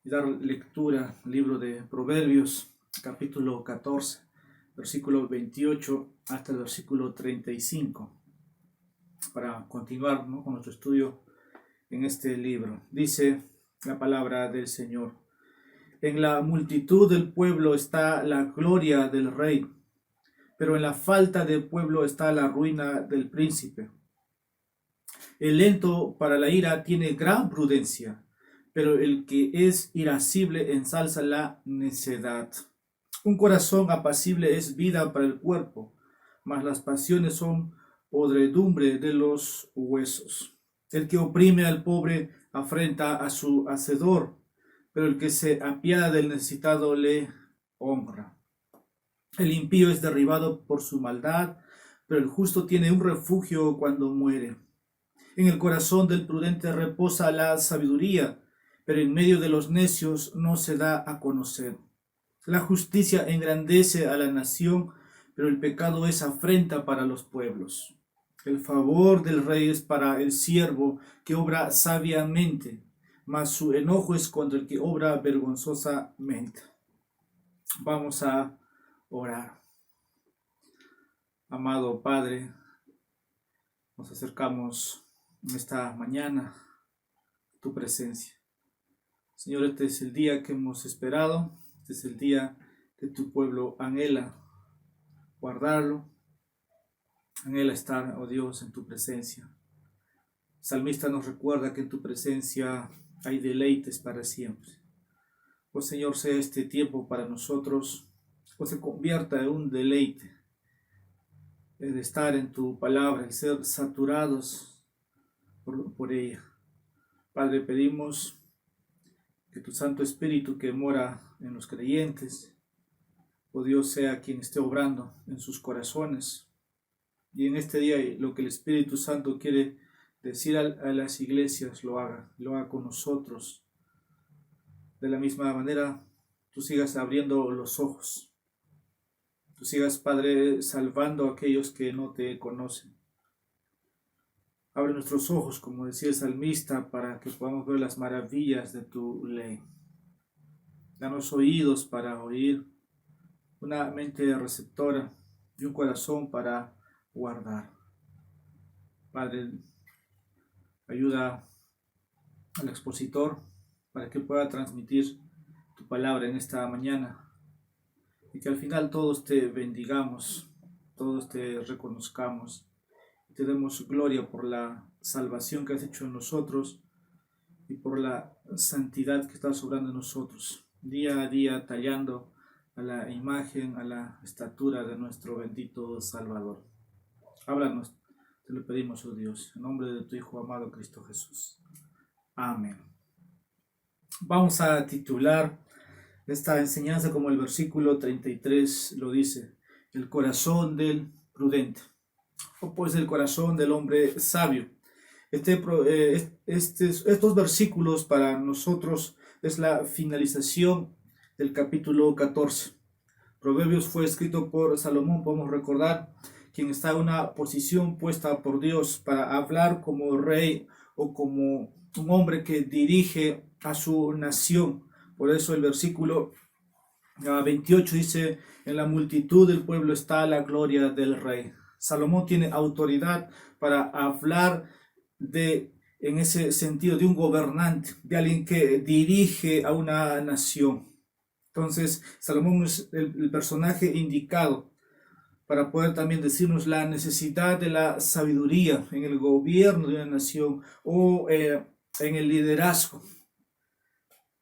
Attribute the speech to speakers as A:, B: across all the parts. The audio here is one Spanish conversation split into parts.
A: y dar lectura al libro de Proverbios, capítulo 14, versículo 28 hasta el versículo 35, para continuar, ¿no?, con nuestro estudio en este libro. Dice la palabra del Señor: en la multitud del pueblo está la gloria del rey, pero en la falta de pueblo está la ruina del príncipe. El lento para la ira tiene gran prudencia, pero el que es irascible ensalza la necedad. Un corazón apacible es vida para el cuerpo, mas las pasiones son podredumbre de los huesos. El que oprime al pobre afrenta a su hacedor, pero el que se apiada del necesitado le honra. El impío es derribado por su maldad, pero el justo tiene un refugio cuando muere. En el corazón del prudente reposa la sabiduría, pero en medio de los necios no se da a conocer. La justicia engrandece a la nación, pero el pecado es afrenta para los pueblos. El favor del rey es para el siervo que obra sabiamente, mas su enojo es contra el que obra vergonzosamente. Vamos a orar. Amado Padre, nos acercamos en esta mañana a tu presencia. Señor, este es el día que hemos esperado, este es el día que tu pueblo anhela guardarlo, anhela estar, oh Dios, en tu presencia. El salmista nos recuerda que en tu presencia hay deleites para siempre. Oh Señor, sea este tiempo para nosotros, o se convierta en un deleite, el estar en tu palabra, el ser saturados por ella. Padre, pedimos que tu Santo Espíritu que mora en los creyentes, oh Dios, sea quien esté obrando en sus corazones. Y en este día lo que el Espíritu Santo quiere decir a las iglesias lo haga con nosotros. De la misma manera, tú sigas abriendo los ojos. Tú sigas, Padre, salvando a aquellos que no te conocen. Abre nuestros ojos, como decía el salmista, para que podamos ver las maravillas de tu ley. Danos oídos para oír, una mente receptora y un corazón para guardar. Padre, ayuda al expositor para que pueda transmitir tu palabra en esta mañana y que al final todos te bendigamos, todos te reconozcamos. Te demos gloria por la salvación que has hecho en nosotros y por la santidad que estás obrando en nosotros, día a día tallando a la imagen, a la estatura de nuestro bendito Salvador. Háblanos, te lo pedimos, oh Dios, en nombre de tu Hijo amado Cristo Jesús. Amén. Vamos a titular esta enseñanza como el versículo 33 lo dice: el corazón del prudente, o pues el corazón del hombre sabio. Estos versículos para nosotros es la finalización del capítulo 14. Proverbios fue escrito por Salomón, podemos recordar, quien está en una posición puesta por Dios para hablar como rey o como un hombre que dirige a su nación. Por eso el versículo 28 dice: en la multitud del pueblo está la gloria del rey. Salomón tiene autoridad para hablar en ese sentido, de un gobernante, de alguien que dirige a una nación. Entonces, Salomón es el personaje indicado para poder también decirnos la necesidad de la sabiduría en el gobierno de una nación o en el liderazgo.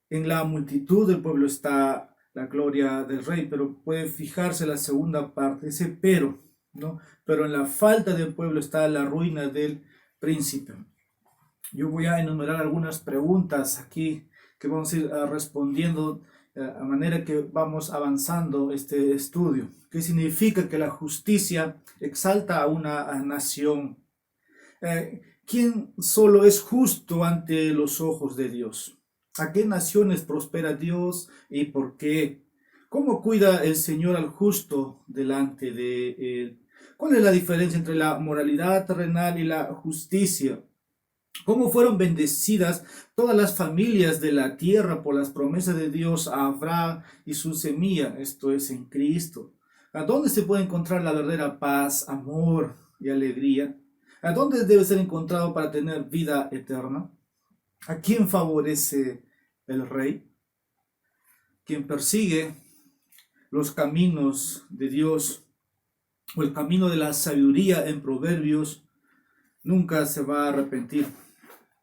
A: En la multitud del pueblo está la gloria del rey, pero puede fijarse la segunda parte, ese pero, ¿no? Pero en la falta del pueblo está la ruina del príncipe. Yo voy a enumerar algunas preguntas aquí que vamos a ir respondiendo a manera que vamos avanzando este estudio. ¿Qué significa que la justicia exalta a una nación? ¿Quién solo es justo ante los ojos de Dios? ¿A qué naciones prospera Dios y por qué? ¿Cómo cuida el Señor al justo delante de él? ¿Cuál es la diferencia entre la moralidad terrenal y la justicia? cómo fueron bendecidas todas las familias de la tierra por las promesas de Dios a Abraham y su semilla, esto es en Cristo. ¿A dónde se puede encontrar la verdadera paz, amor y alegría? ¿A dónde debe ser encontrado para tener vida eterna? ¿A quién favorece el rey? Quien persigue los caminos de Dios o el camino de la sabiduría en Proverbios nunca se va a arrepentir.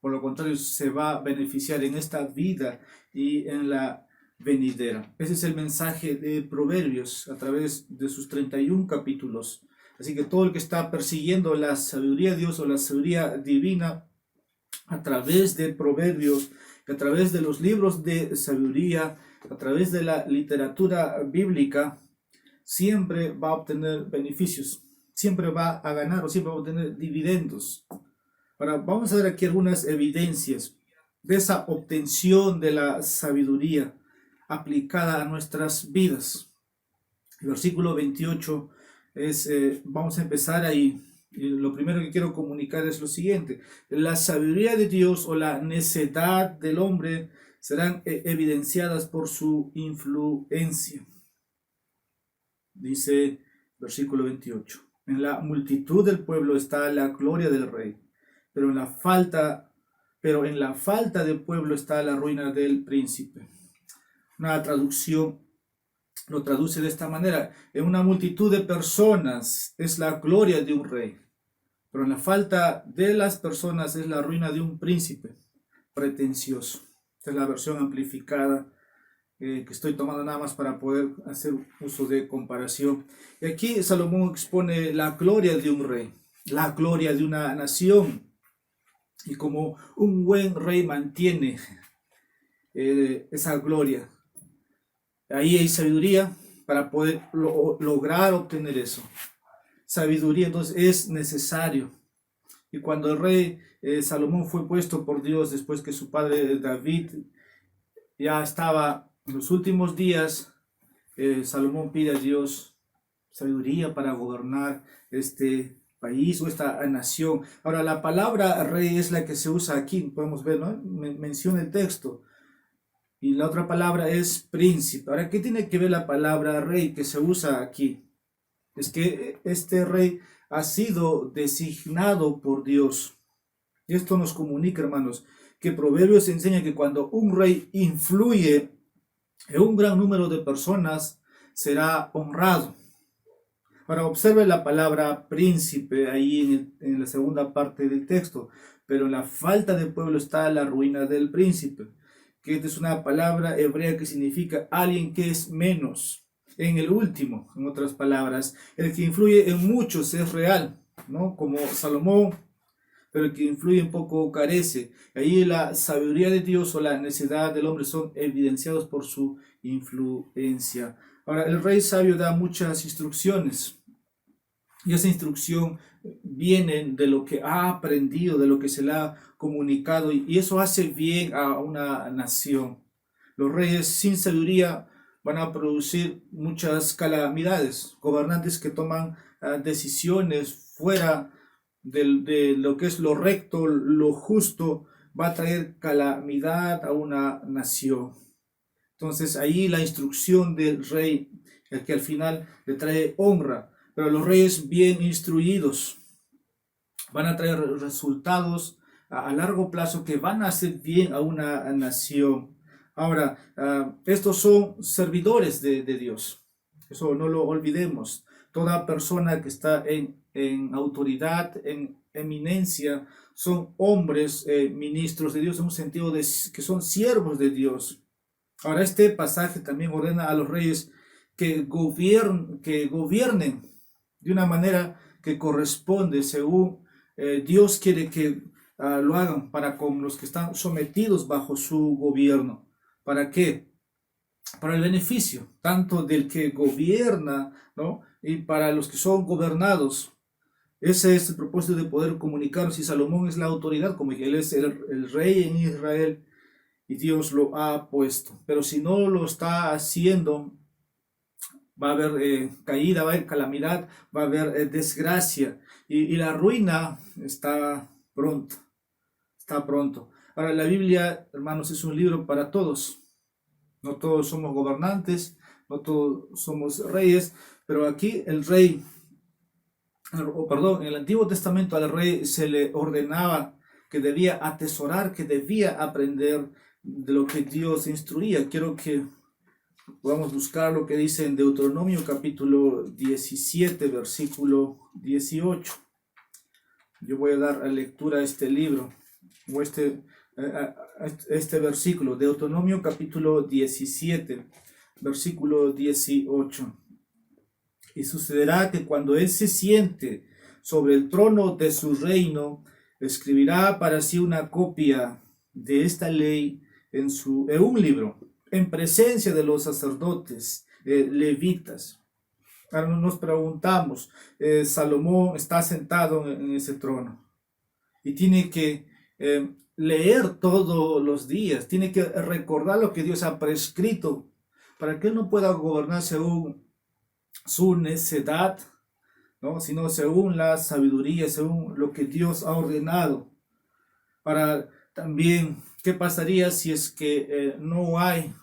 A: Por lo contrario, se va a beneficiar en esta vida y en la venidera. Ese es el mensaje de Proverbios a través de sus 31 capítulos. Así que todo el que está persiguiendo la sabiduría de Dios o la sabiduría divina a través de Proverbios, a través de los libros de sabiduría, a través de la literatura bíblica, siempre va a obtener beneficios, siempre va a ganar o siempre va a obtener dividendos. Ahora, vamos a ver aquí algunas evidencias de esa obtención de la sabiduría aplicada a nuestras vidas. El versículo 28 vamos a empezar ahí. Y lo primero que quiero comunicar es lo siguiente: la sabiduría de Dios o la necedad del hombre serán evidenciadas por su influencia. Dice versículo 28, en la multitud del pueblo está la gloria del rey, pero en la falta de pueblo está la ruina del príncipe. Una traducción lo traduce de esta manera: en una multitud de personas es la gloria de un rey, pero en la falta de las personas es la ruina de un príncipe pretencioso. Esta es la versión amplificada que estoy tomando nada más para poder hacer uso de comparación. Y aquí Salomón expone la gloria de un rey, la gloria de una nación, y como un buen rey mantiene esa gloria. Ahí hay sabiduría para poder lograr obtener eso. Sabiduría entonces es necesario. Y cuando el rey Salomón fue puesto por Dios después que su padre David ya estaba en los últimos días, Salomón pide a Dios sabiduría para gobernar este país o esta nación. Ahora, la palabra rey es la que se usa aquí, podemos ver, ¿no? Menciona el texto. Y la otra palabra es príncipe. Ahora, ¿qué tiene que ver la palabra rey que se usa aquí? Es que este rey ha sido designado por Dios. Y esto nos comunica, hermanos, que Proverbios enseña que cuando un rey influye en un gran número de personas, será honrado. Ahora, observe la palabra príncipe ahí en la segunda parte del texto. Pero en la falta de pueblo está la ruina del príncipe, que esta es una palabra hebrea que significa alguien que es menos. En el último, en otras palabras, el que influye en muchos es real, ¿no? Como Salomón, pero el que influye en poco carece. Ahí la sabiduría de Dios o la necedad del hombre son evidenciados por su influencia. Ahora, el rey sabio da muchas instrucciones, y esa instrucción viene de lo que ha aprendido, de lo que se le ha comunicado, y eso hace bien a una nación. Los reyes sin sabiduría van a producir muchas calamidades, gobernantes que toman decisiones fuera de lo que es lo recto, lo justo, va a traer calamidad a una nación. Entonces ahí la instrucción del rey, el que al final le trae honra, pero los reyes bien instruidos van a traer resultados a largo plazo que van a hacer bien a una nación. Ahora, estos son servidores de Dios. Eso no lo olvidemos. Toda persona que está en autoridad, en eminencia, son hombres ministros de Dios, en un sentido de que son siervos de Dios. Ahora, este pasaje también ordena a los reyes que gobiernen de una manera que corresponde según Dios quiere que lo hagan para con los que están sometidos bajo su gobierno. ¿Para qué? Para el beneficio tanto del que gobierna, ¿no? Y para los que son gobernados. Ese es el propósito de poder comunicarnos. Y Salomón es la autoridad, como él es el rey en Israel y Dios lo ha puesto. Pero si no lo está haciendo, va a haber caída, va a haber calamidad, va a haber desgracia, y la ruina está está pronto. Ahora, la Biblia, hermanos, es un libro para todos. No todos somos gobernantes, no todos somos reyes, pero aquí el rey, o perdón, en el Antiguo Testamento al rey se le ordenaba que debía atesorar, que debía aprender de lo que Dios instruía. Quiero que podamos buscar lo que dice en Deuteronomio capítulo 17, versículo 18. Yo voy a dar lectura a este libro, o este versículo, Deuteronomio capítulo 17, versículo 18. Y sucederá que cuando él se siente sobre el trono de su reino, escribirá para sí una copia de esta ley en un libro, en presencia de los sacerdotes levitas. Ahora nos preguntamos, Salomón está sentado en ese trono y tiene que leer todos los días, tiene que recordar lo que Dios ha prescrito para que él no pueda gobernar según su necedad, ¿no? Sino según la sabiduría, según lo que Dios ha ordenado. Para también, ¿qué pasaría si es que no hay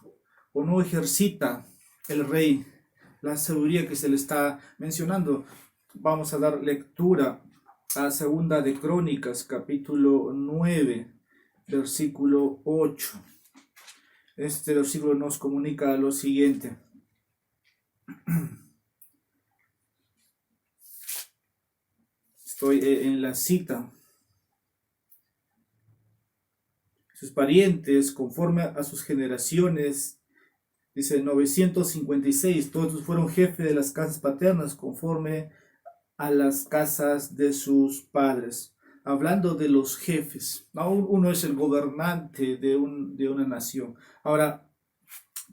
A: o no ejercita el rey la sabiduría que se le está mencionando? Vamos a dar lectura a Segunda de Crónicas, capítulo 9, versículo 8. Este versículo nos comunica lo siguiente. Estoy en la cita. Sus parientes, conforme a sus generaciones, dice 956, todos fueron jefes de las casas paternas, conforme a las casas de sus padres. Hablando de los jefes, ¿no? Uno es el gobernante de una nación. Ahora,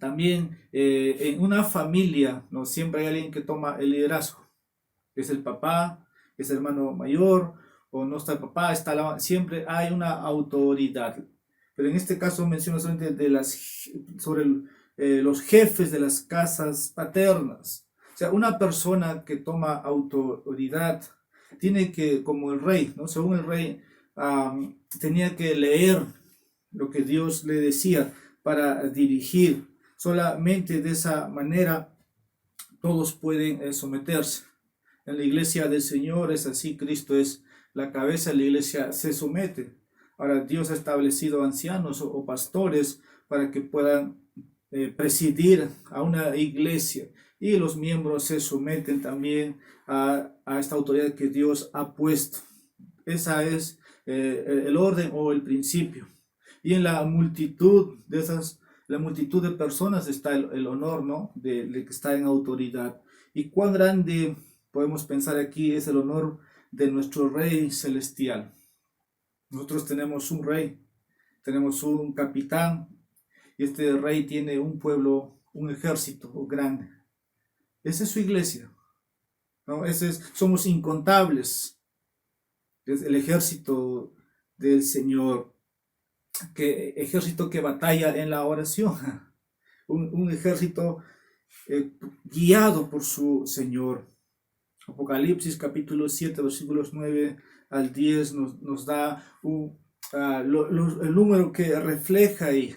A: también en una familia, ¿no? Siempre hay alguien que toma el liderazgo. Es el papá, es el hermano mayor, o no está el papá, siempre hay una autoridad. Pero en este caso menciona solamente sobre los jefes de las casas paternas. O sea, una persona que toma autoridad tiene que, como el rey, ¿no? Según el rey, tenía que leer lo que Dios le decía para dirigir. Solamente de esa manera todos pueden someterse. En la iglesia del Señor es así, Cristo es la cabeza, la iglesia se somete. Ahora Dios ha establecido ancianos o pastores para que puedan presidir a una iglesia, y los miembros se someten también a esta autoridad que Dios ha puesto. Esa es el orden o el principio. Y en la multitud de personas está el honor, ¿no? de que está en autoridad. Y cuán grande podemos pensar aquí es el honor de nuestro Rey celestial. Nosotros tenemos un rey, tenemos un capitán, y este rey tiene un pueblo, un ejército grande. Esa es su iglesia, ¿no? Somos incontables. Es el ejército del Señor, ejército que batalla en la oración, un ejército guiado por su Señor. Apocalipsis capítulo 7, versículos 9 al 10 nos da el número que refleja y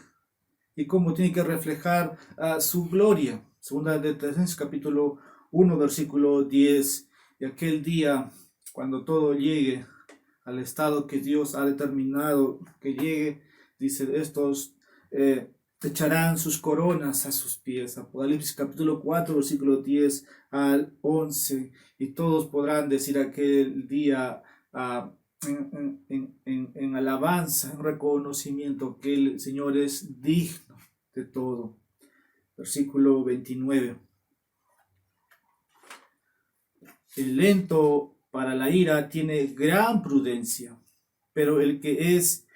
A: cómo tiene que reflejar su gloria. Segunda de Tesalonicenses capítulo 1, versículo 10. Y aquel día, cuando todo llegue al estado que Dios ha determinado que llegue, dice, estos echarán sus coronas a sus pies. Apocalipsis capítulo 4, versículo 10 al 11. Y todos podrán decir aquel día en alabanza, en reconocimiento, que el Señor es digno de todo. Versículo 29. El lento para la ira tiene gran prudencia, pero el que es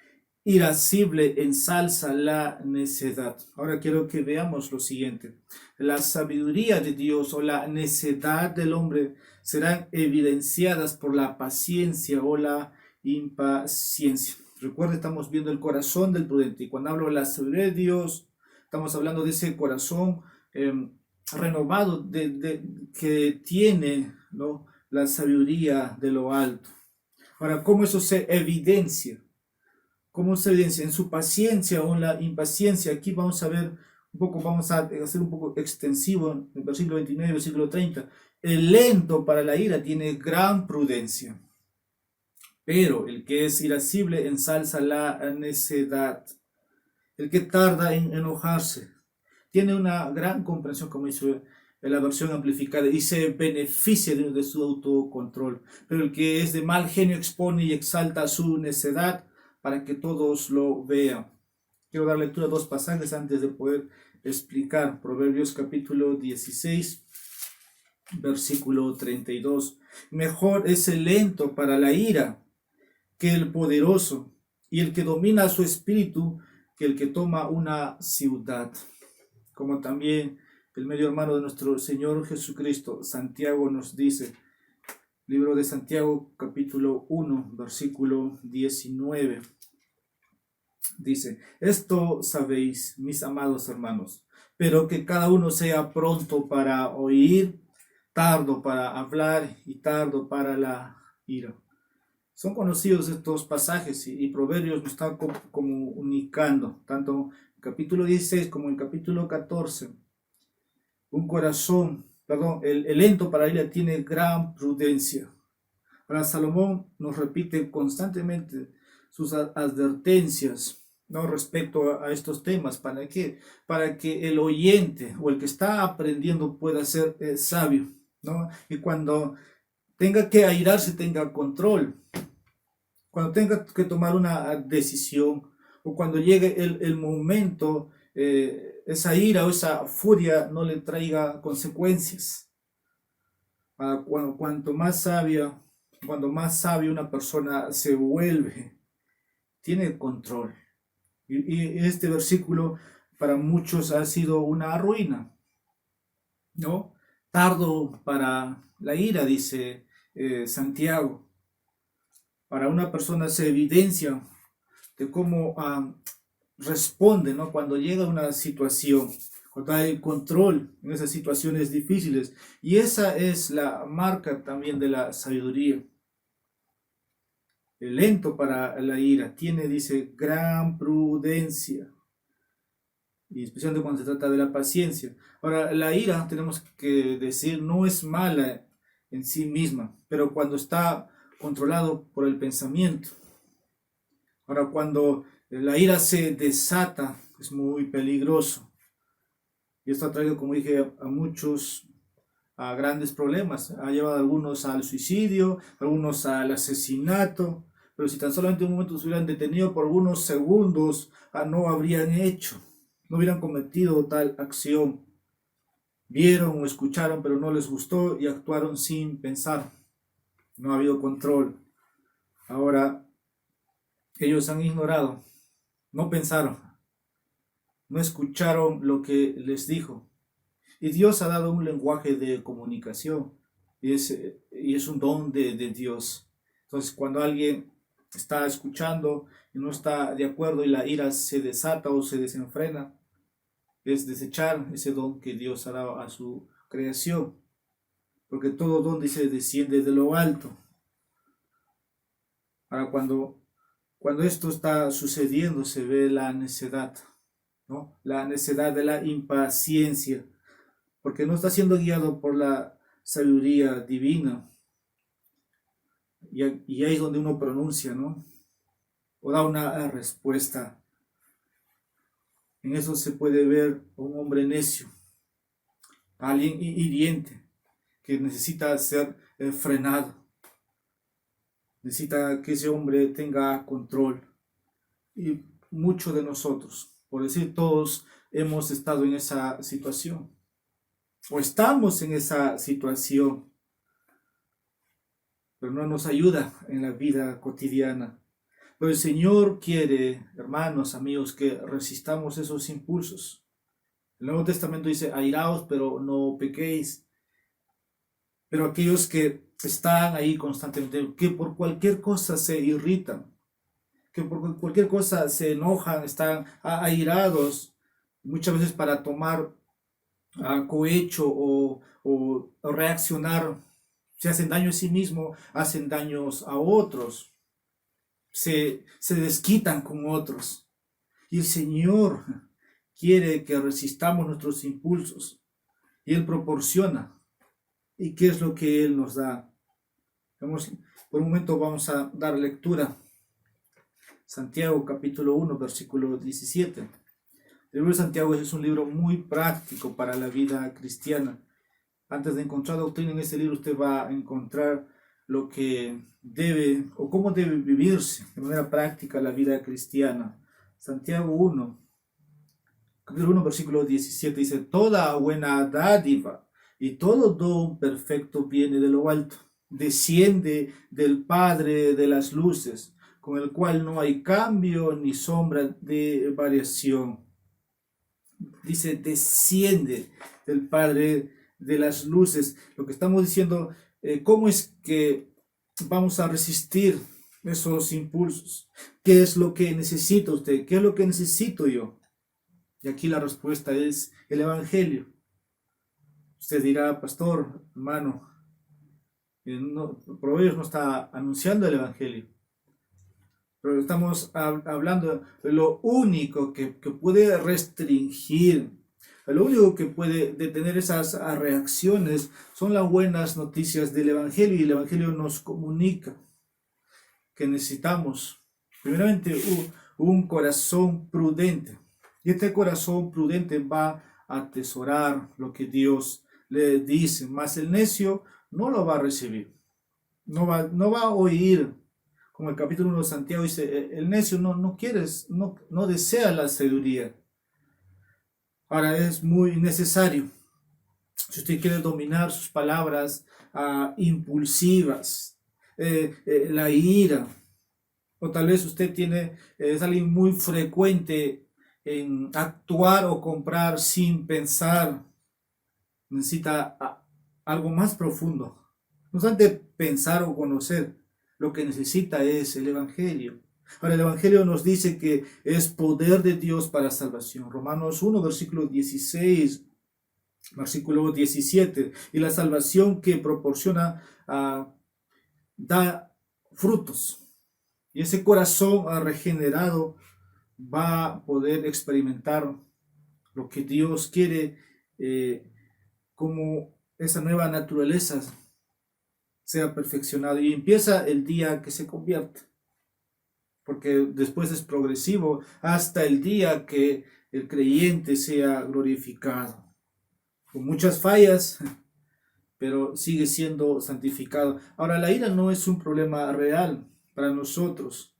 A: irascible ensalza la necedad. Ahora quiero que veamos lo siguiente. La sabiduría de Dios o la necedad del hombre serán evidenciadas por la paciencia o la impaciencia. Recuerda, estamos viendo el corazón del prudente, y cuando hablo de la sabiduría de Dios, estamos hablando de ese corazón renovado que tiene, ¿no?, la sabiduría de lo alto. Ahora, ¿cómo eso se evidencia? ¿Cómo se evidencia? En su paciencia o en la impaciencia. Aquí vamos a ver un poco, vamos a hacer un poco extensivo en el versículo 29, versículo 30. El lento para la ira tiene gran prudencia, pero el que es irascible ensalza la necedad. El que tarda en enojarse tiene una gran comprensión, como dice la versión amplificada, y se beneficia de su autocontrol. Pero el que es de mal genio expone y exalta su necedad para que todos lo vean. Quiero dar lectura a dos pasajes antes de poder explicar. Proverbios capítulo 16, versículo 32. Mejor es el lento para la ira que el poderoso, y el que domina su espíritu que el que toma una ciudad. Como también el medio hermano de nuestro Señor Jesucristo, Santiago, nos dice, libro de Santiago capítulo 1, versículo 19. Dice, esto sabéis, mis amados hermanos, pero que cada uno sea pronto para oír, tardo para hablar y tardo para la ira. Son conocidos estos pasajes y Proverbios nos está comunicando, tanto en capítulo 16 como en capítulo 14. Un corazón, perdón, el lento para ira tiene gran prudencia. Ahora Salomón nos repite constantemente sus advertencias, ¿no?, respecto a estos temas. ¿Para qué? Para que el oyente o el que está aprendiendo pueda ser sabio, ¿no? Y cuando tenga que airarse, tenga control. Cuando tenga que tomar una decisión o cuando llegue el momento, esa ira o esa furia no le traiga consecuencias. Cuanto más sabia, cuando más sabia una persona se vuelve, tiene control. Y este versículo para muchos ha sido una ruina, ¿no? Tardo para la ira, dice Santiago. Para una persona se evidencia de cómo responde, ¿no?, cuando llega una situación, cuando hay control en esas situaciones difíciles. Y esa es la marca también de la sabiduría. El lento para la ira tiene, dice, gran prudencia. Y especialmente cuando se trata de la paciencia. Ahora, la ira, tenemos que decir, no es mala en sí misma, pero cuando está controlado por el pensamiento. Ahora, cuando la ira se desata, es muy peligroso. Y esto ha traído, como dije, a muchos a grandes problemas. Ha llevado a algunos al suicidio, a algunos al asesinato. Pero si tan solamente un momento se hubieran detenido por algunos segundos, no habrían hecho, no hubieran cometido tal acción. Vieron o escucharon, pero no les gustó y actuaron sin pensar. No ha habido control. Ahora, ellos han ignorado, no pensaron, no escucharon lo que les dijo. Y Dios ha dado un lenguaje de comunicación y es un don de Dios. Entonces, cuando alguien está escuchando y no está de acuerdo y la ira se desata o se desenfrena, es desechar ese don que Dios ha dado a su creación. Porque todo don, dice, desciende de lo alto. Ahora, cuando esto está sucediendo, se ve la necedad, ¿no? La necedad de la impaciencia, porque no está siendo guiado por la sabiduría divina. Y ahí es donde uno pronuncia, ¿no?, o da una respuesta. En eso se puede ver un hombre necio, alguien hiriente, que necesita ser frenado. Necesita que ese hombre tenga control. Y muchos de nosotros, por decir todos, hemos estado en esa situación. O estamos en esa situación. Pero no nos ayuda en la vida cotidiana. Pero el Señor quiere, hermanos, amigos, que resistamos esos impulsos. El Nuevo Testamento dice, airaos, pero no pequéis. Pero aquellos que están ahí constantemente, que por cualquier cosa se irritan, que por cualquier cosa se enojan, están airados, muchas veces para tomar cohecho o reaccionar, se hacen daño a sí mismos, hacen daños a otros. se desquitan con otros. Y el Señor quiere que resistamos nuestros impulsos. Y Él proporciona. ¿Y qué es lo que Él nos da? Por un momento vamos a dar lectura. Santiago capítulo 1, versículo 17. El libro de Santiago es un libro muy práctico para la vida cristiana. Antes de encontrar doctrina en este libro, usted va a encontrar lo que debe o cómo debe vivirse de manera práctica la vida cristiana. Santiago 1, capítulo 1, versículo 17 dice: toda buena dádiva y todo don perfecto viene de lo alto, desciende del Padre de las luces, con el cual no hay cambio ni sombra de variación. Dice, desciende del Padre de las luces. Lo que estamos diciendo, ¿cómo es que vamos a resistir esos impulsos? ¿Qué es lo que necesita usted? ¿Qué es lo que necesito yo? Y aquí la respuesta es el Evangelio. Usted dirá, pastor, hermano, Proverbios no está anunciando el Evangelio. Pero estamos hablando de lo único que puede restringir, lo único que puede detener esas reacciones son las buenas noticias del Evangelio. Y el Evangelio nos comunica que necesitamos, primeramente, un corazón prudente. Y este corazón prudente va a atesorar lo que Dios le dice, mas el necio no lo va a recibir, no va a oír. Como el capítulo 1 de Santiago dice, el necio no desea la sabiduría. Ahora es muy necesario, si usted quiere dominar sus palabras impulsivas, la ira, o tal vez usted es alguien muy frecuente en actuar o comprar sin pensar, necesita algo más profundo. No obstante pensar o conocer, lo que necesita es el Evangelio. Ahora, el Evangelio nos dice que es poder de Dios para salvación. Romanos 1, versículo 16, versículo 17. Y la salvación que proporciona da frutos. Y ese corazón regenerado va a poder experimentar lo que Dios quiere, como esa nueva naturaleza sea perfeccionado, y empieza el día que se convierte, porque después es progresivo hasta el día que el creyente sea glorificado, con muchas fallas, pero sigue siendo santificado. Ahora, la ira no es un problema real para nosotros,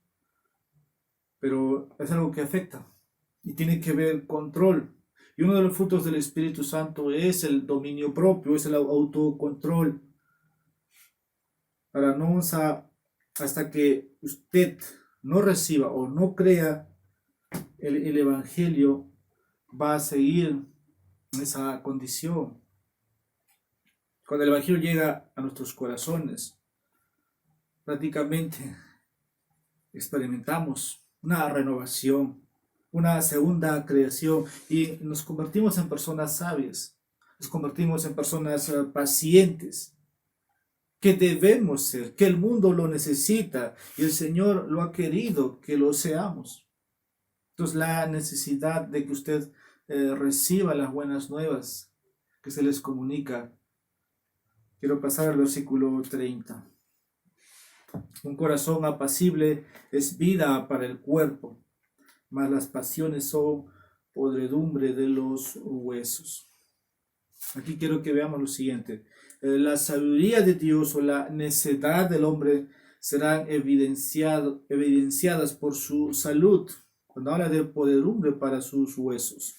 A: pero es algo que afecta y tiene que ver control. Y uno de los frutos del Espíritu Santo es el dominio propio, es el autocontrol. Ahora, no hasta que usted no reciba o no crea el Evangelio, va a seguir en esa condición. Cuando el Evangelio llega a nuestros corazones, prácticamente experimentamos una renovación, una segunda creación, y nos convertimos en personas sabias, nos convertimos en personas pacientes, que debemos ser, que el mundo lo necesita y el Señor lo ha querido que lo seamos. Entonces, la necesidad de que usted reciba las buenas nuevas que se les comunica. Quiero pasar al versículo 30. Un corazón apacible es vida para el cuerpo, mas las pasiones son podredumbre de los huesos. Aquí quiero que veamos lo siguiente. La sabiduría de Dios o la necedad del hombre serán evidenciadas por su salud, cuando habla de podredumbre para sus huesos.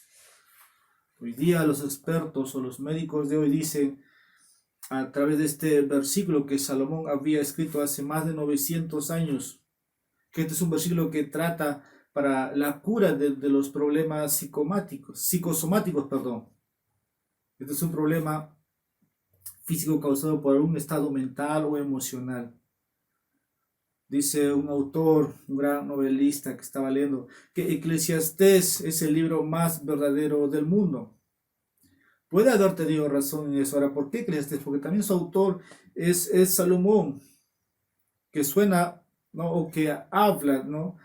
A: Hoy día los expertos o los médicos de hoy dicen, a través de este versículo que Salomón había escrito hace más de 900 años, que este es un versículo que trata para la cura de los problemas psicosomáticos. Este es un problema físico causado por un estado mental o emocional. Dice un autor, un gran novelista que estaba leyendo, que Eclesiastés es el libro más verdadero del mundo. Puede haber tenido razón en eso. Ahora, ¿por qué Eclesiastés? Porque también su autor es Salomón, que suena ¿no? O que habla, ¿no?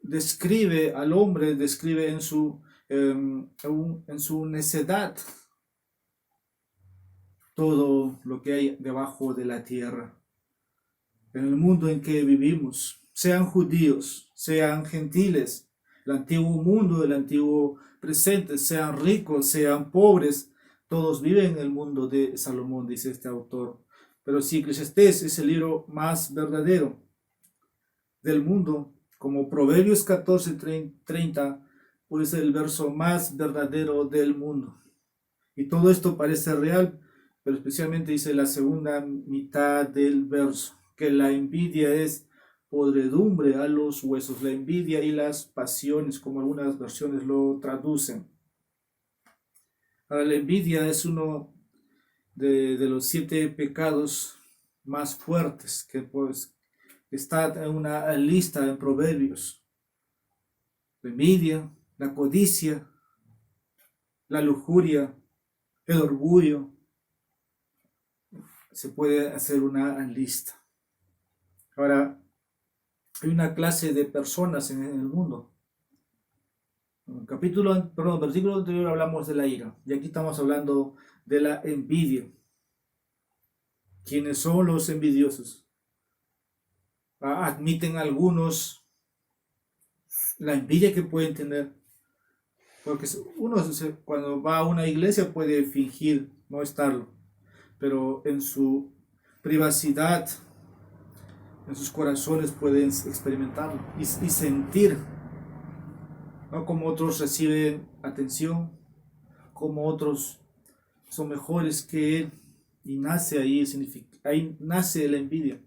A: Describe al hombre, describe en su necedad todo lo que hay debajo de la tierra. En el mundo en que vivimos, sean judíos, sean gentiles, el antiguo mundo, el antiguo presente, sean ricos, sean pobres, todos viven en el mundo de Salomón, dice este autor. Pero si Eclesiastés es el libro más verdadero del mundo, como Proverbios 14:30, pues el verso más verdadero del mundo. Y todo esto parece real, pero especialmente dice la segunda mitad del verso, que la envidia es podredumbre a los huesos, la envidia y las pasiones, como algunas versiones lo traducen. Ahora, la envidia es uno de los 7 pecados más fuertes que pues está en una lista en Proverbios. La envidia, la codicia, la lujuria, el orgullo. Se puede hacer una lista. Ahora, hay una clase de personas en el mundo. En el versículo anterior hablamos de la ira, y aquí estamos hablando de la envidia. ¿Quiénes son los envidiosos? Admiten algunos la envidia que pueden tener, porque uno cuando va a una iglesia puede fingir no estarlo, pero en su privacidad, en sus corazones pueden experimentarlo y sentir, ¿no? Como otros reciben atención, como otros son mejores que él, y nace ahí nace la envidia.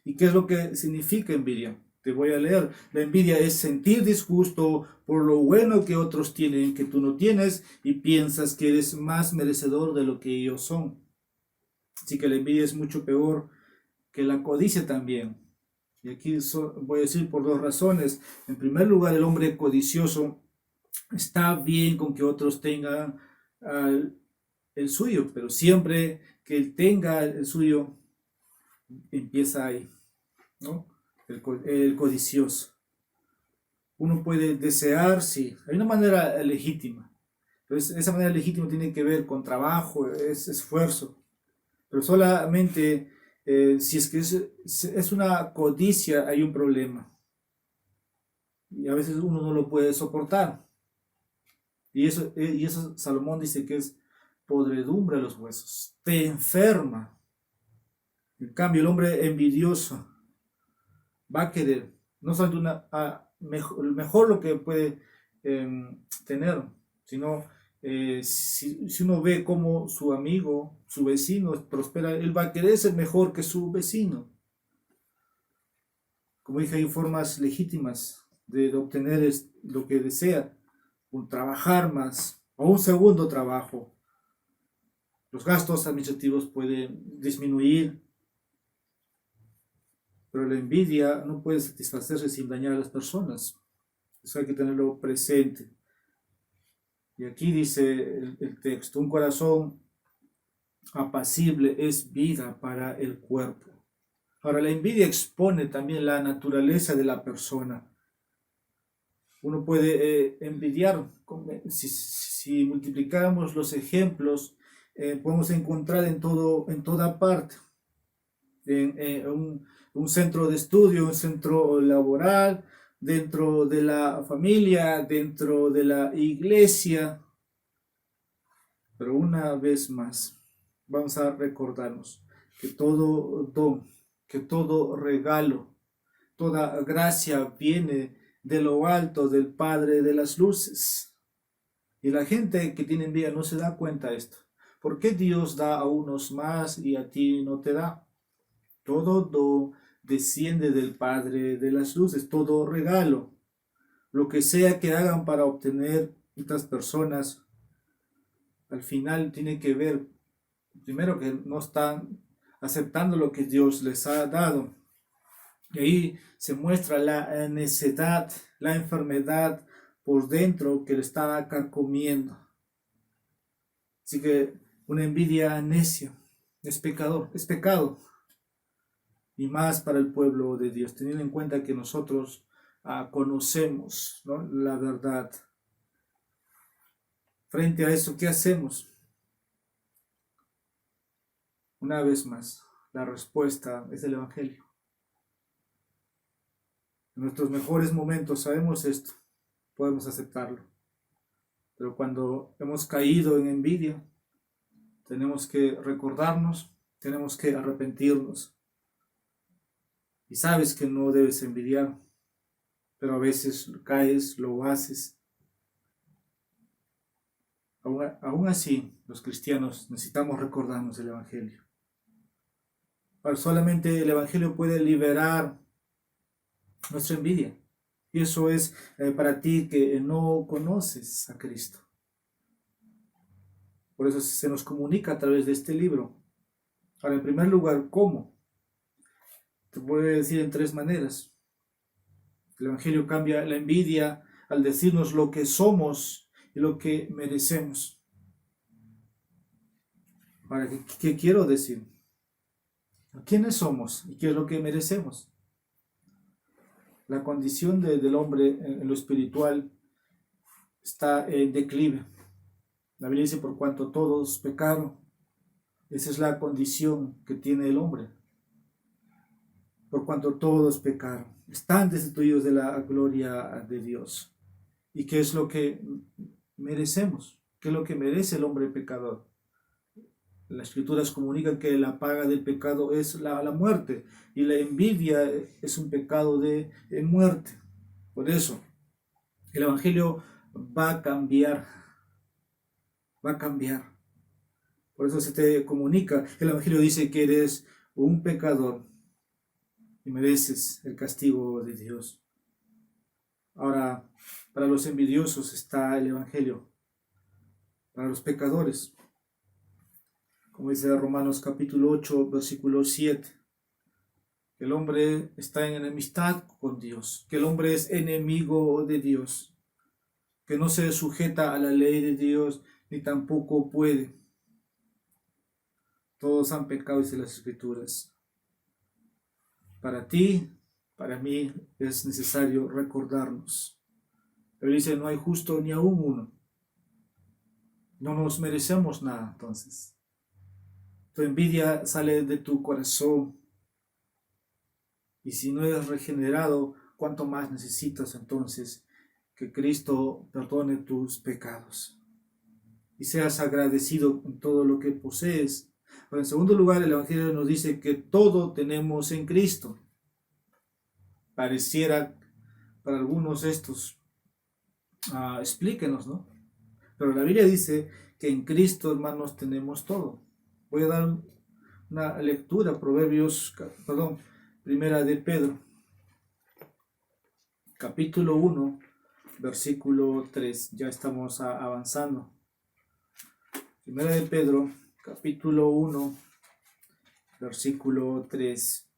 A: ¿Y qué es lo que significa envidia? Te voy a leer. La envidia es sentir disgusto por lo bueno que otros tienen que tú no tienes y piensas que eres más merecedor de lo que ellos son. Así que la envidia es mucho peor que la codicia también. Y aquí voy a decir por 2 razones. En primer lugar, el hombre codicioso está bien con que otros tengan el suyo, pero siempre que él tenga el suyo, empieza ahí, ¿no? El codicioso. Uno puede desear, sí, hay una manera legítima, pero esa manera legítima tiene que ver con trabajo, es esfuerzo, pero solamente si es que es una codicia, hay un problema. Y a veces uno no lo puede soportar. Y eso Salomón dice que es podredumbre a los huesos. Te enferma. En cambio, el hombre envidioso va a querer no solamente mejor lo que puede tener, sino si uno ve cómo su amigo, su vecino prospera, él va a querer ser mejor que su vecino. Como dije, hay formas legítimas de obtener lo que desea, un trabajar más o un segundo trabajo. Los gastos administrativos pueden disminuir, pero la envidia no puede satisfacerse sin dañar a las personas. Eso hay que tenerlo presente. Y aquí dice el texto, un corazón apacible es vida para el cuerpo. Ahora, la envidia expone también la naturaleza de la persona. Uno puede envidiar, si multiplicáramos los ejemplos, podemos encontrar en toda parte. Un centro de estudio, un centro laboral, dentro de la familia, dentro de la iglesia. Pero una vez más, vamos a recordarnos que todo don, que todo regalo, toda gracia viene de lo alto del Padre de las luces. Y la gente que tiene envidia no se da cuenta de esto. ¿Por qué Dios da a unos más y a ti no te da? Todo don desciende del Padre de las luces, todo regalo. Lo que sea que hagan para obtener estas personas, al final tiene que ver, primero, que no están aceptando lo que Dios les ha dado. Y ahí se muestra la necedad, la enfermedad por dentro que le está carcomiendo. Así que una envidia necia es pecado. y más para el pueblo de Dios, teniendo en cuenta que nosotros conocemos, ¿no?, la verdad. Frente a eso, ¿qué hacemos? Una vez más, la respuesta es el Evangelio. En nuestros mejores momentos sabemos esto, podemos aceptarlo. Pero cuando hemos caído en envidia, tenemos que recordarnos, tenemos que arrepentirnos. Y sabes que no debes envidiar, pero a veces caes, lo haces. Aún así, los cristianos necesitamos recordarnos el Evangelio. Pero solamente el Evangelio puede liberar nuestra envidia. Y eso es para ti que no conoces a Cristo. Por eso se nos comunica a través de este libro. Ahora, en primer lugar, ¿cómo? Te voy a decir en 3 maneras. El Evangelio cambia la envidia al decirnos lo que somos y lo que merecemos. Ahora, ¿qué quiero decir? ¿Quiénes somos y qué es lo que merecemos? La condición del hombre en lo espiritual está en declive. La Biblia dice, por cuanto todos pecaron. Esa es la condición que tiene el hombre. Por cuanto todos pecaron, están destituidos de la gloria de Dios. ¿Y qué es lo que merecemos? ¿Qué es lo que merece el hombre pecador? Las escrituras comunican que la paga del pecado es la muerte, y la envidia es un pecado de muerte. Por eso, el Evangelio va a cambiar. Va a cambiar. Por eso se te comunica. El Evangelio dice que eres un pecador y mereces el castigo de Dios. Ahora, para los envidiosos está el Evangelio. Para los pecadores, como dice Romanos capítulo 8, versículo 7, que el hombre está en enemistad con Dios, que el hombre es enemigo de Dios, que no se sujeta a la ley de Dios, ni tampoco puede. Todos han pecado, dice las Escrituras. Para ti, para mí, es necesario recordarnos. Pero dice, no hay justo ni aún uno. No nos merecemos nada, entonces. Tu envidia sale de tu corazón. Y si no eres regenerado, ¿cuánto más necesitas entonces que Cristo perdone tus pecados? Y seas agradecido con todo lo que posees. Pero en segundo lugar, el Evangelio nos dice que todo tenemos en Cristo. Pareciera para algunos estos, explíquenos, ¿no? Pero la Biblia dice que en Cristo, hermanos, tenemos todo. Voy a dar una lectura, Primera de Pedro, capítulo 1, versículo 3. Ya estamos avanzando. Primera de Pedro, capítulo 1, versículo 3.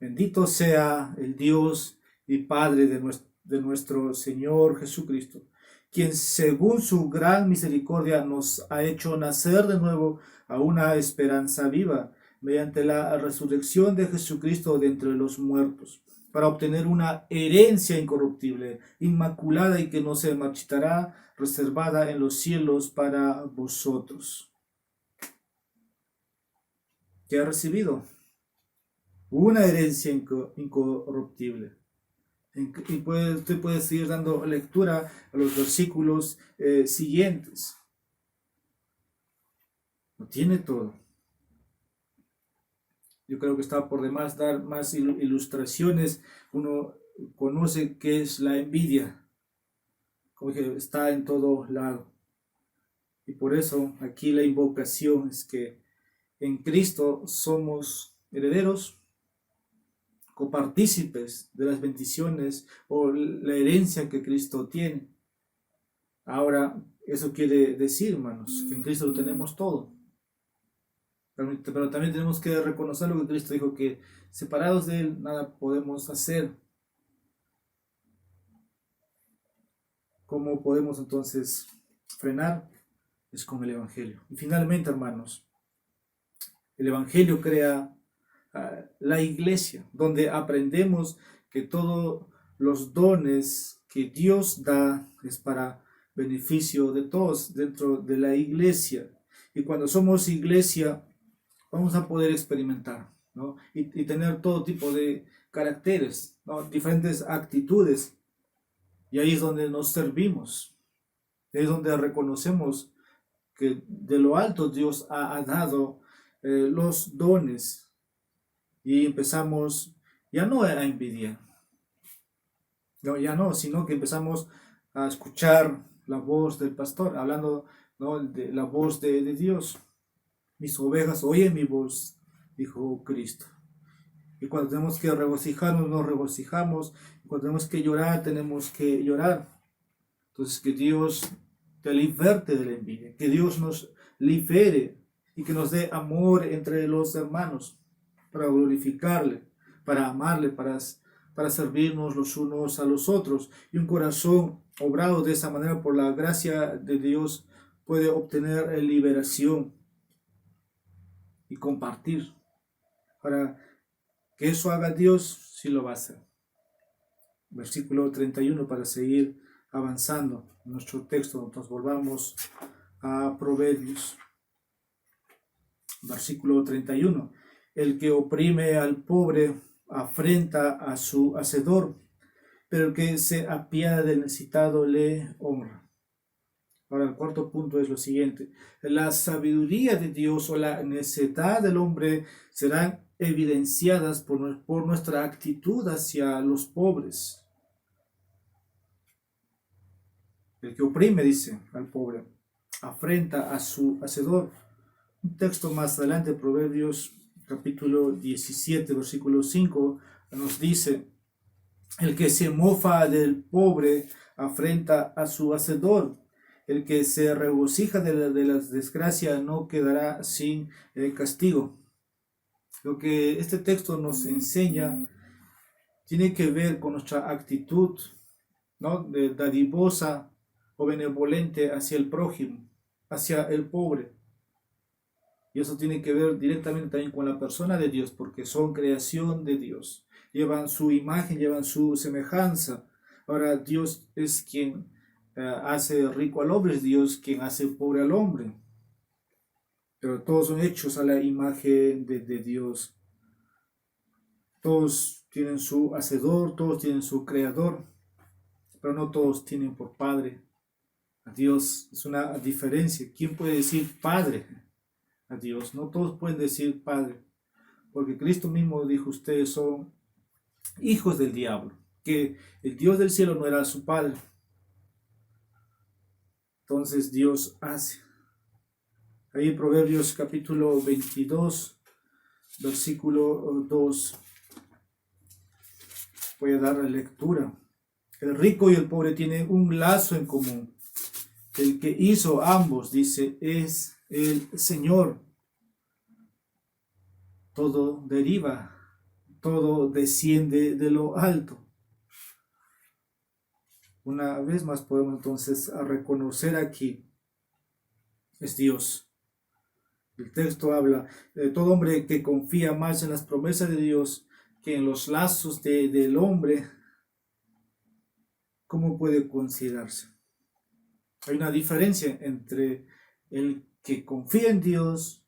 A: Bendito sea el Dios y Padre de nuestro Señor Jesucristo, quien según su gran misericordia nos ha hecho nacer de nuevo a una esperanza viva, mediante la resurrección de Jesucristo de entre los muertos, para obtener una herencia incorruptible, inmaculada y que no se marchitará, reservada en los cielos para vosotros. ¿Qué ha recibido? Una herencia incorruptible. Y usted puede seguir dando lectura a los versículos siguientes. Lo tiene todo. Yo creo que está por demás dar más ilustraciones. Uno conoce qué es la envidia. Como que está en todo lado. Y por eso aquí la invocación es que en Cristo somos herederos, copartícipes de las bendiciones o la herencia que Cristo tiene. Ahora, eso quiere decir, hermanos, que en Cristo lo tenemos todo. Pero también tenemos que reconocer lo que Cristo dijo, que separados de Él nada podemos hacer. ¿Cómo podemos entonces frenar? Es con el Evangelio. Y finalmente, hermanos, el Evangelio crea la iglesia, donde aprendemos que todos los dones que Dios da es para beneficio de todos dentro de la iglesia. Y cuando somos iglesia, vamos a poder experimentar, ¿no? Y tener todo tipo de caracteres, ¿no? Diferentes actitudes. Y ahí es donde nos servimos. Ahí es donde reconocemos que de lo alto Dios ha dado los dones. Y empezamos ya no a envidiar, no, ya no, sino que empezamos a escuchar la voz del pastor, hablando, ¿no?, de la voz de Dios. Mis ovejas oyen mi voz, dijo Cristo. Y cuando tenemos que regocijarnos, nos regocijamos. Y cuando tenemos que llorar, tenemos que llorar. Entonces, que Dios te liberte de la envidia, que Dios nos libere y que nos dé amor entre los hermanos para glorificarle, para amarle, para servirnos los unos a los otros. Y un corazón obrado de esa manera por la gracia de Dios puede obtener liberación y compartir. Para que eso haga Dios, sí lo va a hacer. Versículo 31 para seguir avanzando en nuestro texto. Nos volvamos a Proverbios. Versículo 31. El que oprime al pobre afrenta a su hacedor, pero el que se apiada del necesitado le honra. Ahora el cuarto punto es lo siguiente: la sabiduría de Dios o la necedad del hombre serán evidenciadas por nuestra actitud hacia los pobres. El que oprime, dice, al pobre, afrenta a su hacedor. Un texto más adelante, Proverbios capítulo 17, versículo 5, nos dice: el que se mofa del pobre afrenta a su hacedor. El que se regocija de la desgracia no quedará sin castigo. Lo que este texto nos enseña tiene que ver con nuestra actitud, ¿no?, de dadivosa o benevolente hacia el prójimo, hacia el pobre. Y eso tiene que ver directamente también con la persona de Dios, porque son creación de Dios. Llevan su imagen, llevan su semejanza. Ahora Dios es quien hace rico al hombre, es Dios quien hace pobre al hombre. Pero todos son hechos a la imagen de Dios. Todos tienen su hacedor, todos tienen su creador, pero no todos tienen por padre a Dios. Es una diferencia. ¿Quién puede decir padre a Dios? No todos pueden decir padre, porque Cristo mismo dijo: ustedes son hijos del diablo, que el Dios del cielo no era su padre. Entonces Dios hace. Ahí en Proverbios capítulo 22, versículo 2, voy a dar la lectura. El rico y el pobre tienen un lazo en común. El que hizo ambos, dice, es el Señor. Todo deriva, todo desciende de lo alto. Una vez más podemos entonces reconocer aquí es Dios. El texto habla de todo hombre que confía más en las promesas de Dios que en los lazos del hombre. ¿Cómo puede considerarse? Hay una diferencia entre el que confía en Dios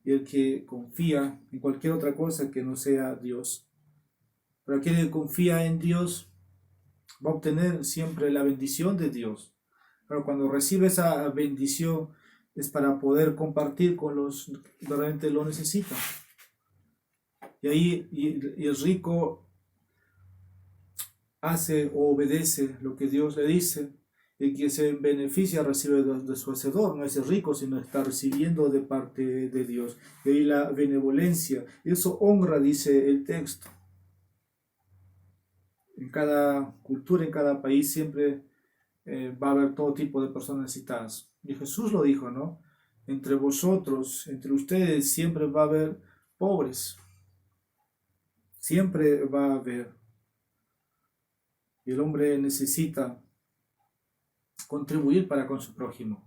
A: y el que confía en cualquier otra cosa que no sea Dios. Pero aquel que confía en Dios va a obtener siempre la bendición de Dios. Pero cuando recibe esa bendición es para poder compartir con los que realmente lo necesitan. Y ahí y el rico hace o obedece lo que Dios le dice. El que se beneficia recibe de su hacedor, no es el rico, sino está recibiendo de parte de Dios. Y ahí la benevolencia, eso honra, dice el texto. En cada cultura, en cada país siempre va a haber todo tipo de personas necesitadas. Y Jesús lo dijo, ¿no? Entre vosotros, entre ustedes, siempre va a haber pobres. Siempre va a haber. Y el hombre necesita contribuir para con su prójimo,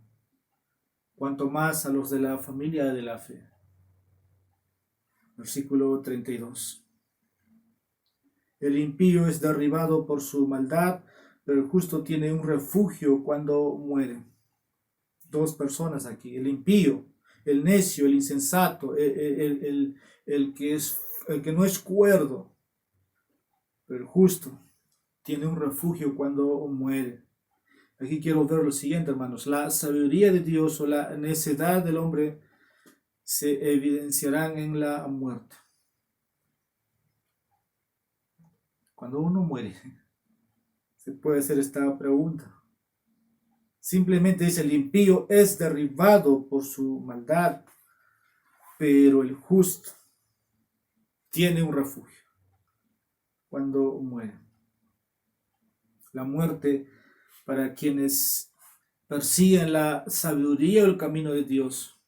A: cuanto más a los de la familia de la fe. Versículo 32. El impío es derribado por su maldad, pero el justo tiene un refugio cuando muere. Dos personas aquí, el impío, el necio, el insensato, el que no es cuerdo, pero el justo tiene un refugio cuando muere. Aquí quiero ver lo siguiente, hermanos. La sabiduría de Dios o la necedad del hombre se evidenciarán en la muerte. Cuando uno muere, se puede hacer esta pregunta. Simplemente dice, el impío es derribado por su maldad, pero el justo tiene un refugio cuando muere. La muerte, para quienes persiguen la sabiduría o el camino de Dios,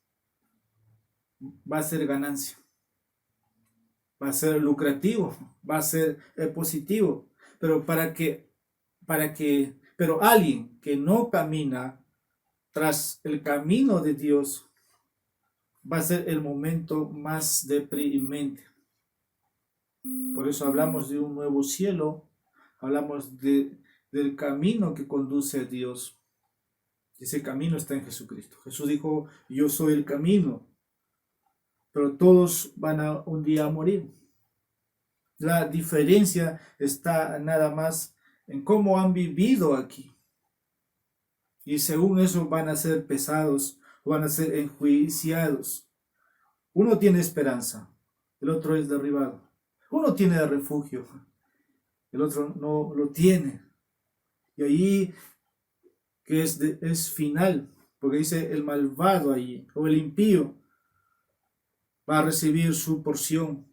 A: va a ser ganancia, va a ser lucrativo, va a ser positivo, pero pero alguien que no camina tras el camino de Dios va a ser el momento más deprimente. Por eso hablamos de un nuevo cielo, hablamos del camino que conduce a Dios. Ese camino está en Jesucristo. Jesús dijo, yo soy el camino, pero todos van a un día a morir. La diferencia está nada más en cómo han vivido aquí. Y según eso van a ser pesados, van a ser enjuiciados. Uno tiene esperanza, el otro es derribado. Uno tiene refugio, el otro no lo tiene. Y ahí que es final, porque dice el malvado allí, o el impío, va a recibir su porción.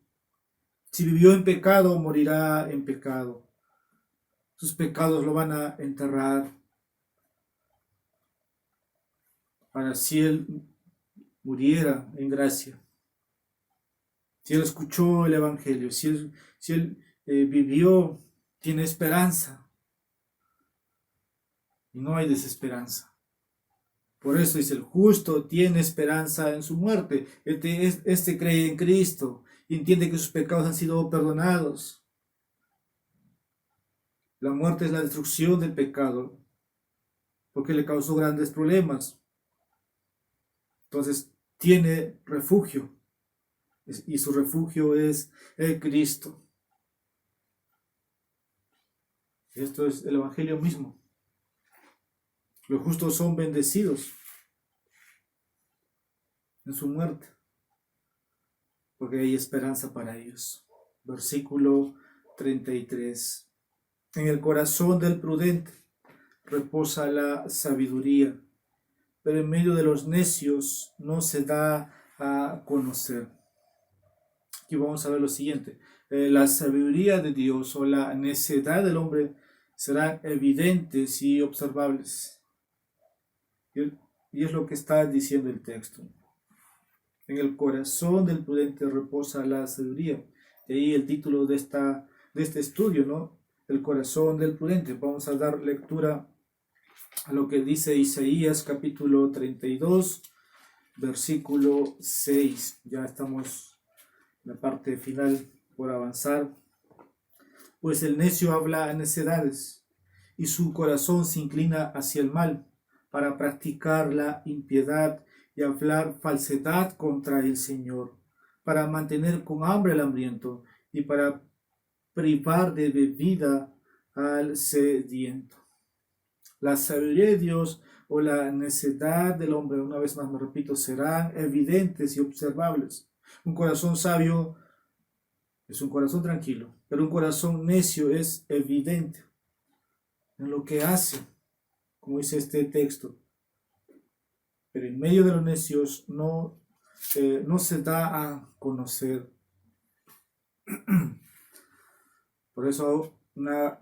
A: Si vivió en pecado, morirá en pecado. Sus pecados lo van a enterrar. Para si él muriera en gracia, si él escuchó el Evangelio, si él vivió, tiene esperanza. Y no hay desesperanza. Por eso dice, el justo tiene esperanza en su muerte. Este cree en Cristo y entiende que sus pecados han sido perdonados. La muerte es la destrucción del pecado, porque le causó grandes problemas. Entonces, tiene refugio. Y su refugio es el Cristo. Esto es el Evangelio mismo. Los justos son bendecidos en su muerte, porque hay esperanza para ellos. Versículo 33. En el corazón del prudente reposa la sabiduría, pero en medio de los necios no se da a conocer. Aquí vamos a ver lo siguiente. La sabiduría de Dios o la necedad del hombre serán evidentes y observables. Y es lo que está diciendo el texto. En el corazón del prudente reposa la sabiduría. De ahí el título de este estudio, ¿no? El corazón del prudente. Vamos a dar lectura a lo que dice Isaías capítulo 32, versículo 6. Ya estamos en la parte final por avanzar. Pues el necio habla necedades y su corazón se inclina hacia el mal para practicar la impiedad y hablar falsedad contra el Señor, para mantener con hambre al hambriento y para privar de bebida al sediento. La sabiduría de Dios o la necedad del hombre, una vez más me repito, serán evidentes y observables. Un corazón sabio es un corazón tranquilo, pero un corazón necio es evidente en lo que hace, como dice este texto. Pero en medio de los necios no se da a conocer. Por eso,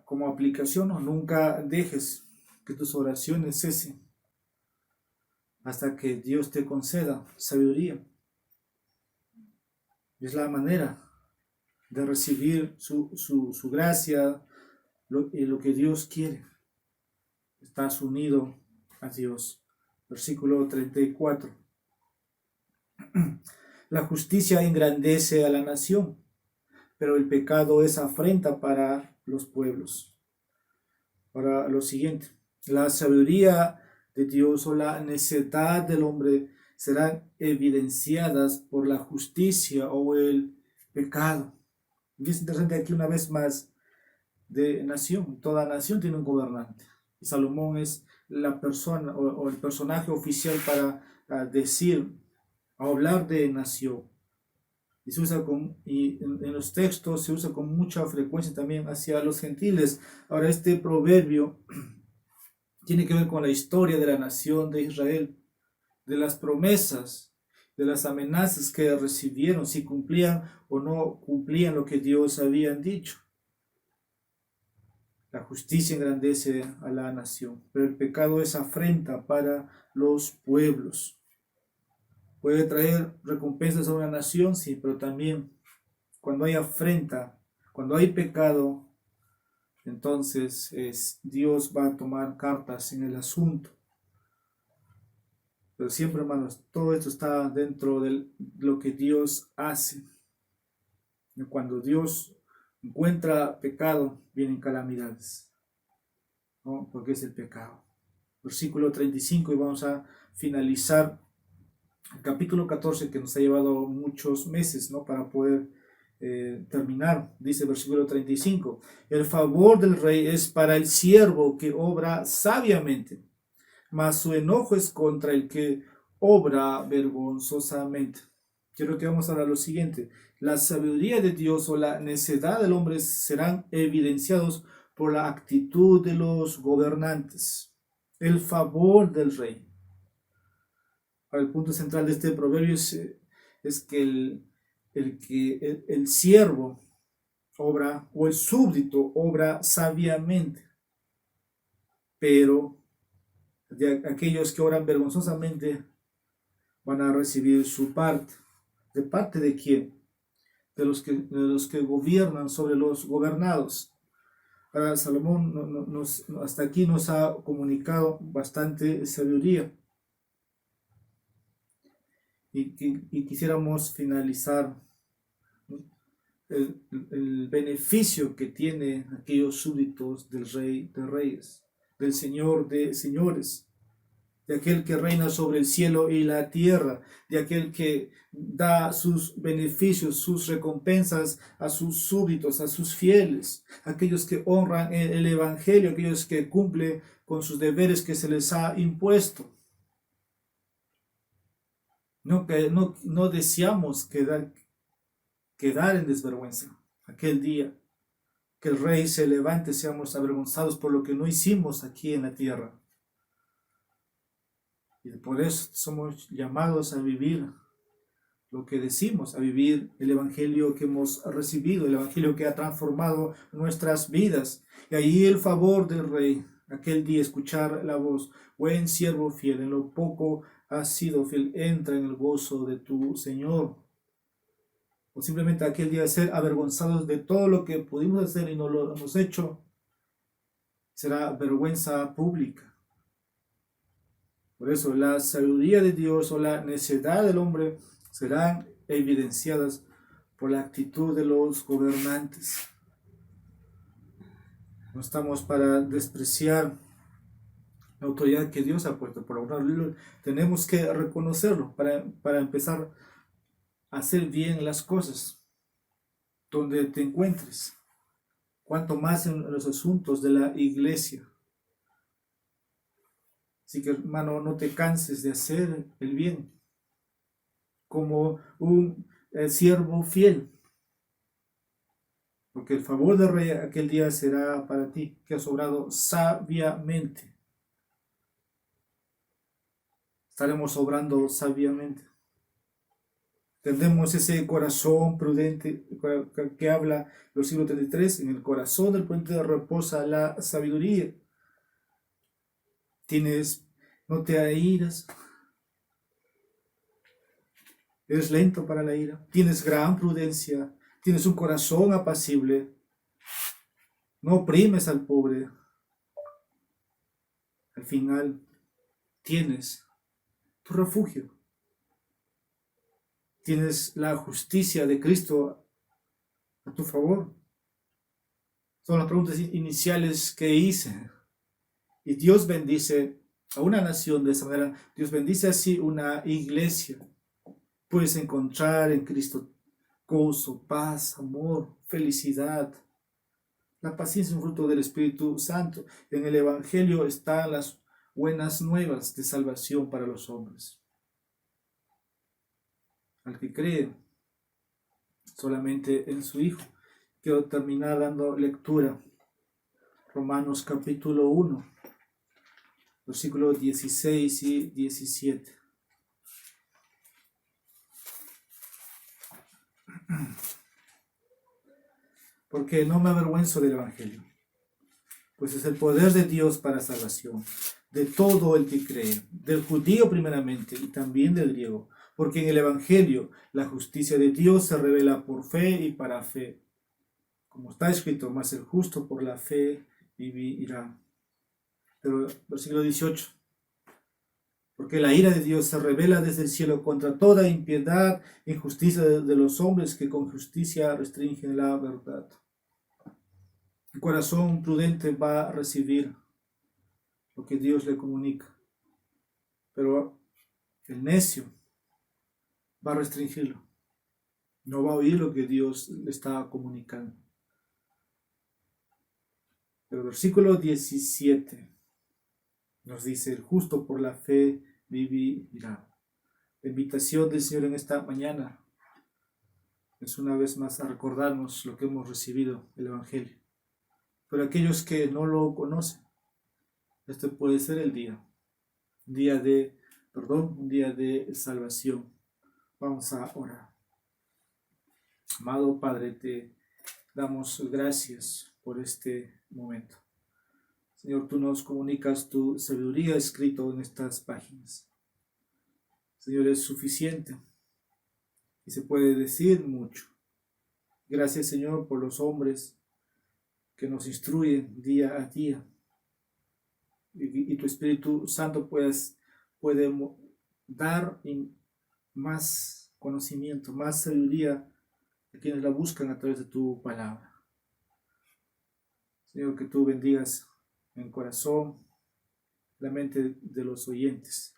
A: como aplicación, nunca dejes que tus oraciones cesen hasta que Dios te conceda sabiduría. Es la manera de recibir su gracia y lo que Dios quiere. Estás unido a Dios. Versículo 34. La justicia engrandece a la nación, pero el pecado es afrenta para los pueblos. Ahora lo siguiente, la sabiduría de Dios o la necedad del hombre serán evidenciadas por la justicia o el pecado. Y es interesante aquí una vez más de nación. Toda nación tiene un gobernante. Y Salomón es la persona o el personaje oficial para hablar de nación. Y se usa en los textos se usa con mucha frecuencia también hacia los gentiles. Ahora este proverbio tiene que ver con la historia de la nación de Israel, de las promesas, de las amenazas que recibieron, si cumplían o no cumplían lo que Dios había dicho. La justicia engrandece a la nación, pero el pecado es afrenta para los pueblos. Puede traer recompensas a una nación, sí, pero también cuando hay afrenta, cuando hay pecado, entonces Dios va a tomar cartas en el asunto. Pero siempre, hermanos, todo esto está dentro de lo que Dios hace. Y cuando Dios encuentra pecado, vienen calamidades, ¿no? Porque es el pecado. Versículo 35, y vamos a finalizar el capítulo 14, que nos ha llevado muchos meses, ¿no?, para poder terminar. Dice versículo 35, el favor del rey es para el siervo que obra sabiamente, mas su enojo es contra el que obra vergonzosamente. Quiero que vamos a hablar lo siguiente. La sabiduría de Dios o la necedad del hombre serán evidenciados por la actitud de los gobernantes. El favor del rey. Ahora, el punto central de este proverbio es que el siervo obra, o el súbdito obra sabiamente, pero de aquellos que obran vergonzosamente van a recibir su parte. ¿De parte de quién? De los que gobiernan sobre los gobernados. Ahora, Salomón hasta aquí nos ha comunicado bastante sabiduría. Y quisiéramos finalizar, ¿no?, el beneficio que tienen aquellos súbditos del Rey de Reyes, del Señor de Señores, de aquel que reina sobre el cielo y la tierra, de aquel que da sus beneficios, sus recompensas a sus súbditos, a sus fieles, aquellos que honran el Evangelio, aquellos que cumplen con sus deberes que se les ha impuesto. No deseamos quedar en desvergüenza aquel día que el rey se levante, seamos avergonzados por lo que no hicimos aquí en la tierra. Y por eso somos llamados a vivir lo que decimos, a vivir el evangelio que hemos recibido, el evangelio que ha transformado nuestras vidas. Y ahí el favor del rey, aquel día escuchar la voz, buen siervo fiel, en lo poco has sido fiel, entra en el gozo de tu Señor. O simplemente aquel día ser avergonzados de todo lo que pudimos hacer y no lo hemos hecho, será vergüenza pública. Por eso la sabiduría de Dios o la necedad del hombre serán evidenciadas por la actitud de los gobernantes. No estamos para despreciar la autoridad que Dios ha puesto, por lo tanto tenemos que reconocerlo para empezar a hacer bien las cosas donde te encuentres, cuanto más en los asuntos de la iglesia. Así que, hermano, no te canses de hacer el bien como un siervo fiel, porque el favor del rey aquel día será para ti, que has obrado sabiamente. Estaremos obrando sabiamente. Tendremos ese corazón prudente que habla el siglo 33, en el corazón del prudente reposa la sabiduría. No te airas, eres lento para la ira, tienes gran prudencia, tienes un corazón apacible, no oprimes al pobre. Al final tienes tu refugio. Tienes la justicia de Cristo a tu favor. Son las preguntas iniciales que hice. Y Dios bendice a una nación de esa manera. Dios bendice así una iglesia. Puedes encontrar en Cristo gozo, paz, amor, felicidad. La paciencia es un fruto del Espíritu Santo. En el Evangelio están las buenas nuevas de salvación para los hombres. Al que cree solamente en su Hijo. Quiero terminar dando lectura. Romanos capítulo 1, versículos 16 y 17. Porque no me avergüenzo del Evangelio, pues es el poder de Dios para salvación, de todo el que cree, del judío primeramente y también del griego, porque en el Evangelio la justicia de Dios se revela por fe y para fe, como está escrito, mas el justo por la fe vivirá. Pero versículo 18. Porque la ira de Dios se revela desde el cielo contra toda impiedad e injusticia de los hombres que con justicia restringen la verdad. El corazón prudente va a recibir lo que Dios le comunica, pero el necio va a restringirlo. No va a oír lo que Dios le está comunicando. Pero el versículo 17 nos dice, el justo por la fe vivirá. La invitación del Señor en esta mañana es una vez más a recordarnos lo que hemos recibido, el Evangelio. Pero aquellos que no lo conocen, este puede ser el día, un día de perdón, un día de salvación. Vamos a orar. Amado Padre, te damos gracias por este momento. Señor, tú nos comunicas tu sabiduría escrito en estas páginas. Señor, es suficiente y se puede decir mucho. Gracias, Señor, por los hombres que nos instruyen día a día. Y tu Espíritu Santo puede dar más conocimiento, más sabiduría a quienes la buscan a través de tu palabra. Señor, que tú bendigas en el corazón, la mente de los oyentes,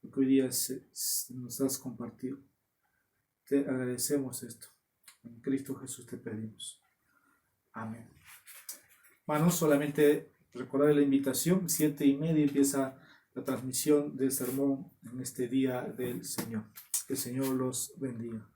A: lo que hoy día nos has compartido. Te agradecemos esto. En Cristo Jesús te pedimos. Amén. Hermanos, solamente recordar la invitación, 7:30 empieza la transmisión del sermón en este día del Señor. Que el Señor los bendiga.